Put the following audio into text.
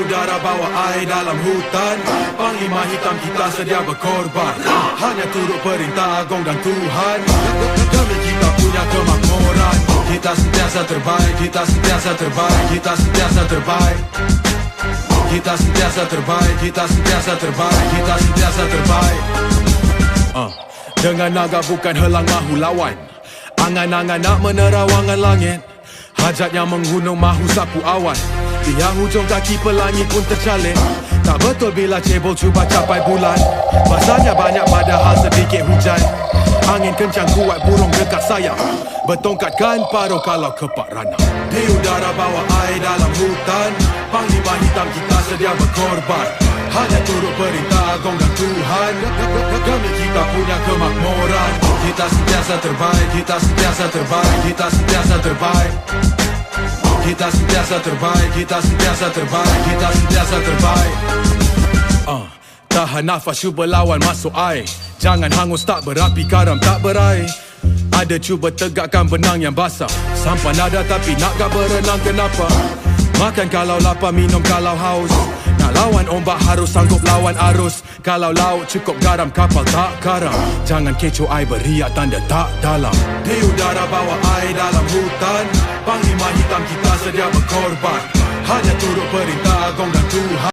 udara bawa air dalam hutan. Panglima hitam kita sedia berkorban, hanya turut perintah Agong dan Tuhan. Demi kita punya kemakmuran, kita sentiasa terbaik, kita sentiasa terbaik, kita sentiasa terbaik. Kita sentiasa terbaik, kita sentiasa terbaik, kita sentiasa terbaik. Dengan naga bukan helang mahu lawan, angan-angan nak menerawangan langit. Hajatnya menghunung mahu sapu awan, dia hujung kaki pelangi pun tercalik. Tak betul bila cebol cuba capai bulan, masanya banyak padahal sedikit hujan. Angin kencang kuat burung dekat sayap, bertongkatkan paruh kalau kepak ranah. Di udara bawa air dalam hutan, panglima hitam kita sedia berkorban, hanya turut perintah Agong dan Tuhan. Demi kita punya kemakmuran, kita sentiasa terbaik, kita sentiasa terbaik, kita sentiasa terbaik. Kita sentiasa terbaik, kita sentiasa terbaik, kita sentiasa terbaik. Tahan nafas, cuba lawan masuk air. Jangan hangus tak berapi, karam tak berair. Ada cuba tegakkan benang yang basah. Sampan ada tapi nak gak berenang kenapa? Makan kalau lapar, minum kalau haus. Nak lawan ombak harus sanggup lawan arus. Kalau laut cukup garam, kapal tak karam. Jangan kecoh air beriak tanda tak dalam. Di udara bawa air dalam hutan, panglima hitam kita sedia berkorban, hanya turut perintah Agong dan Tuhan.